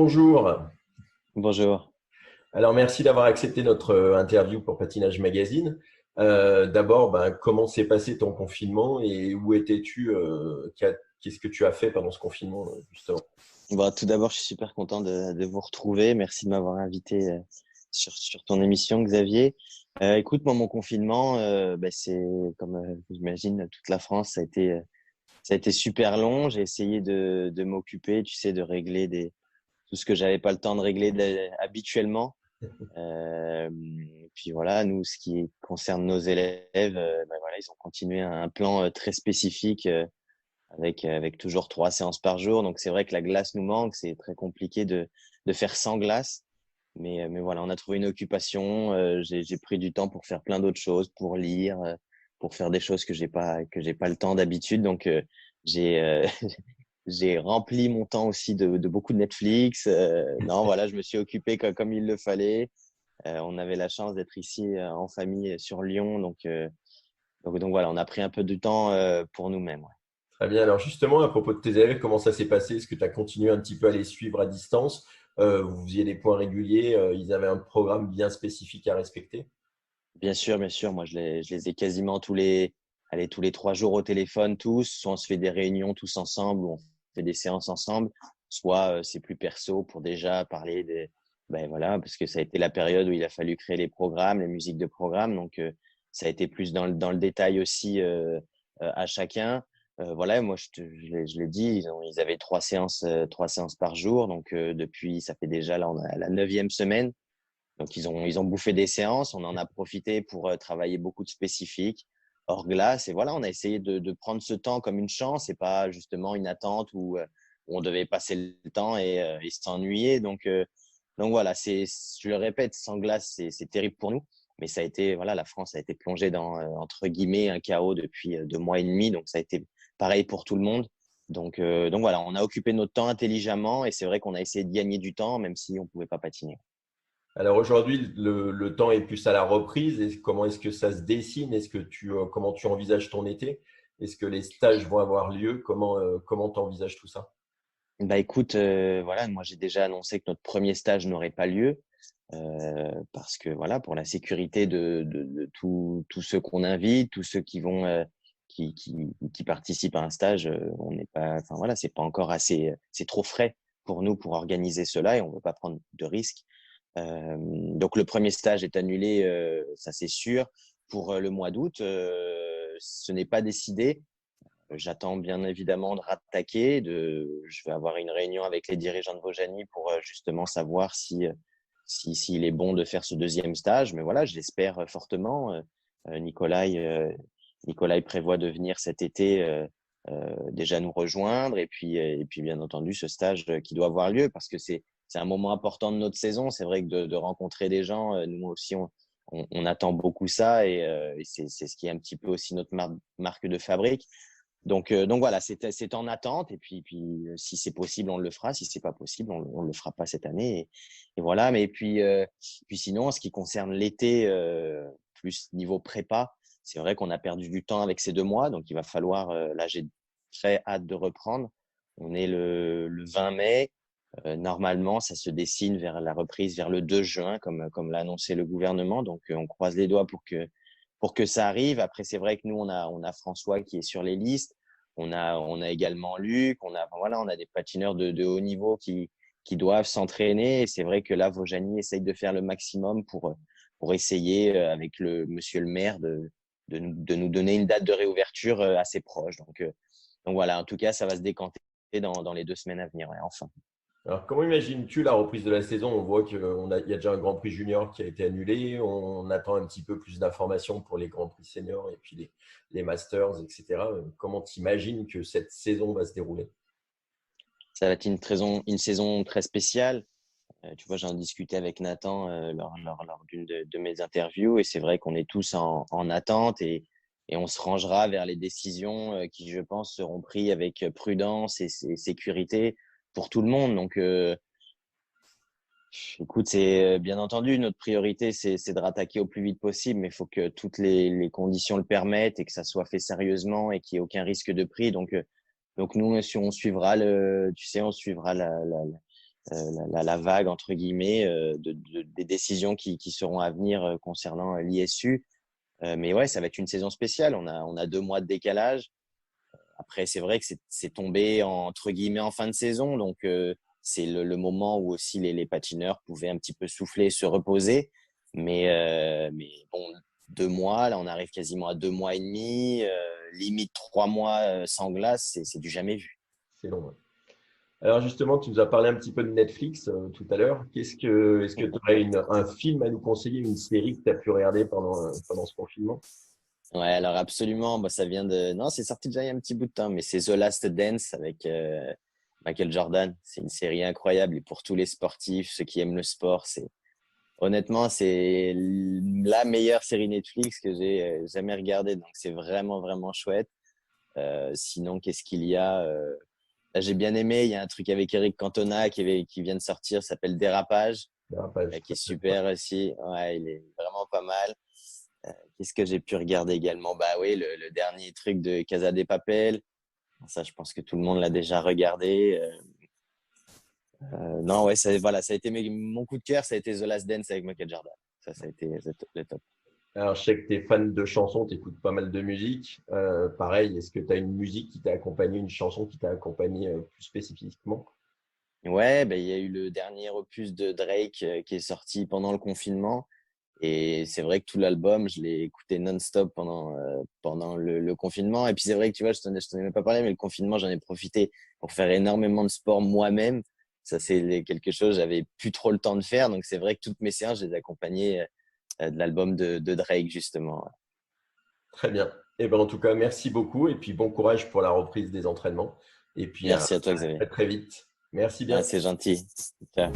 bonjour. Bonjour. Alors, merci d'avoir accepté notre interview pour Patinage Magazine. D'abord, comment s'est passé ton confinement et où étais-tu qu'est-ce que tu as fait pendant ce confinement, justement? Bon, tout d'abord, je suis super content de vous retrouver. Merci de m'avoir invité sur ton émission, Xavier. Écoute, moi, mon confinement, c'est comme j'imagine toute la France, ça a été super long. J'ai essayé de m'occuper, tu sais, de régler tout ce que j'avais pas le temps de régler habituellement. Puis voilà, nous, ce qui concerne nos élèves, voilà, ils ont continué un plan très spécifique. Avec toujours 3 séances par jour. Donc, c'est vrai que la glace nous manque. C'est très compliqué de faire sans glace. Mais voilà, on a trouvé une occupation. J'ai pris du temps pour faire plein d'autres choses, pour lire, pour faire des choses que j'ai pas le temps d'habitude. Donc, j'ai j'ai rempli mon temps aussi de beaucoup de Netflix. Non, voilà, je me suis occupé comme il le fallait. On avait la chance d'être ici en famille sur Lyon. Donc voilà, on a pris un peu de temps pour nous-mêmes. Ouais. Très bien. Alors, justement, à propos de tes élèves, comment ça s'est passé? Est-ce que tu as continué un petit peu à les suivre à distance? Vous faisiez des points réguliers? Ils avaient un programme bien spécifique à respecter? Bien sûr, bien sûr. Moi, je les ai quasiment tous les 3 jours au téléphone, tous. Soit on se fait des réunions tous ensemble, ou on fait des séances ensemble. Soit c'est plus perso pour déjà parler ben voilà, parce que ça a été la période où il a fallu créer les programmes, les musiques de programme. Donc, ça a été plus dans le détail aussi à chacun. Voilà, moi, je l'ai dit, ils avaient 3 séances par jour. Donc, depuis, ça fait déjà, là, on a la 9e semaine. Donc, ils ont bouffé des séances. On en a profité pour travailler beaucoup de spécifiques hors glace. Et voilà, on a essayé de prendre ce temps comme une chance et pas justement une attente où on devait passer le temps et s'ennuyer. Donc voilà, je le répète, sans glace, c'est terrible pour nous. Mais ça a été, voilà, la France a été plongée dans, entre guillemets, un chaos depuis 2 mois et demi. Donc, ça a été pareil pour tout le monde. Donc voilà, on a occupé notre temps intelligemment et c'est vrai qu'on a essayé de gagner du temps, même si on ne pouvait pas patiner. Alors aujourd'hui, le temps est plus à la reprise. Et comment est-ce que ça se dessine? Comment tu envisages ton été? Est-ce que les stages vont avoir lieu? Comment tu envisages tout ça? Bah écoute, voilà, moi j'ai déjà annoncé que notre premier stage n'aurait pas lieu parce que voilà, pour la sécurité de tous ceux qu'on invite, tous ceux qui vont qui participent à un stage, on n'est pas, enfin voilà, c'est pas encore assez, c'est trop frais pour nous pour organiser cela et on veut pas prendre de risques. Donc le premier stage est annulé, ça c'est sûr. Pour le mois d'août, ce n'est pas décidé. J'attends bien évidemment de rattaquer. Je vais avoir une réunion avec les dirigeants de Vojani pour justement savoir s'il est bon de faire ce deuxième stage. Mais voilà, je l'espère fortement. Nicolai, Nicolai prévoit de venir cet été déjà nous rejoindre et puis bien entendu ce stage qui doit avoir lieu parce que c'est un moment important de notre saison. C'est vrai que de rencontrer des gens, nous aussi on attend beaucoup ça et c'est ce qui est un petit peu aussi notre marque de fabrique. Donc voilà, c'est en attente. Et puis si c'est possible, on le fera. Si c'est pas possible, on le fera pas cette année. Et voilà. Mais puis sinon, en ce qui concerne l'été, plus niveau prépa, c'est vrai qu'on a perdu du temps avec ces 2 mois. Donc il va falloir. Là, j'ai très hâte de reprendre. On est le 20 mai. Normalement, ça se dessine vers la reprise vers le 2 juin, comme l'a annoncé le gouvernement. Donc on croise les doigts pour que ça arrive. Après, c'est vrai que nous, on a François qui est sur les listes. On a également Luc. Enfin, voilà, on a des patineurs de haut niveau qui doivent s'entraîner. Et c'est vrai que là, Vojani essaye de faire le maximum pour essayer, avec monsieur le maire, de nous donner une date de réouverture assez proche. Donc voilà, en tout cas, ça va se décanter dans les 2 semaines à venir, ouais, enfin. Alors, comment imagines-tu la reprise de la saison? On voit il y a déjà un Grand Prix junior qui a été annulé. On attend un petit peu plus d'informations pour les Grands Prix seniors et puis les Masters, etc. Comment tu imagines que cette saison va se dérouler? Ça va être une saison très spéciale. Tu vois, j'en discutais avec Nathan lors d'une de mes interviews et c'est vrai qu'on est tous en attente et on se rangera vers les décisions qui, je pense, seront prises avec prudence et sécurité pour tout le monde. Donc, écoute, c'est bien entendu, notre priorité, c'est de rattaquer au plus vite possible, mais il faut que toutes les conditions le permettent et que ça soit fait sérieusement et qu'il n'y ait aucun risque de prix. Donc nous, si on suivra tu sais, on suivra la vague, entre guillemets, des décisions qui seront à venir concernant l'ISU. Mais ouais, ça va être une saison spéciale. On a 2 mois de décalage. Après, c'est vrai que c'est tombé entre guillemets en fin de saison. Donc, c'est le moment où aussi les patineurs pouvaient un petit peu souffler, se reposer. Mais bon, 2 mois, là, on arrive quasiment à 2 mois et demi. Limite 3 mois sans glace, c'est du jamais vu. C'est long. Ouais. Alors justement, tu nous as parlé un petit peu de Netflix tout à l'heure. Est-ce que tu aurais un film à nous conseiller, une série que tu as pu regarder pendant ce confinement? Ouais, alors absolument. Bah, ça vient de. Non, c'est sorti déjà il y a un petit bout de temps, mais c'est The Last Dance avec Michael Jordan. C'est une série incroyable et pour tous les sportifs, ceux qui aiment le sport, honnêtement, c'est la meilleure série Netflix que j'ai jamais regardée. Donc c'est vraiment vraiment chouette. Sinon, qu'est-ce qu'il y a Là, j'ai bien aimé. Il y a un truc avec Eric Cantona qui vient de sortir, ça s'appelle Dérapage, Dérapage, qui est très, très super aussi. Ouais, il est vraiment pas mal. Qu'est-ce que j'ai pu regarder également? Bah oui, le dernier truc de Casa de Papel. Ça, je pense que tout le monde l'a déjà regardé. Non, ouais, voilà, ça a été mon coup de cœur, ça a été The Last Dance avec Michael Jordan. Ça a été le top. Alors, je sais que tu es fan de chansons, tu écoutes pas mal de musique. Pareil, est-ce que tu as une musique qui t'a accompagné, une chanson qui t'a accompagné plus spécifiquement? Ouais, bah, il y a eu le dernier opus de Drake qui est sorti pendant le confinement. Et c'est vrai que tout l'album, je l'ai écouté non-stop pendant le confinement. Et puis c'est vrai que tu vois, je t'en ai même pas parlé, mais le confinement, j'en ai profité pour faire énormément de sport moi-même. Ça, c'est quelque chose, j'avais plus trop le temps de faire. Donc c'est vrai que toutes mes séances, je les ai accompagnées de l'album de Drake, justement. Très bien. Eh ben, en tout cas, merci beaucoup et puis bon courage pour la reprise des entraînements. Et puis Merci à toi, à Xavier. très très vite. Merci Ah, bien. c'est gentil. Ciao.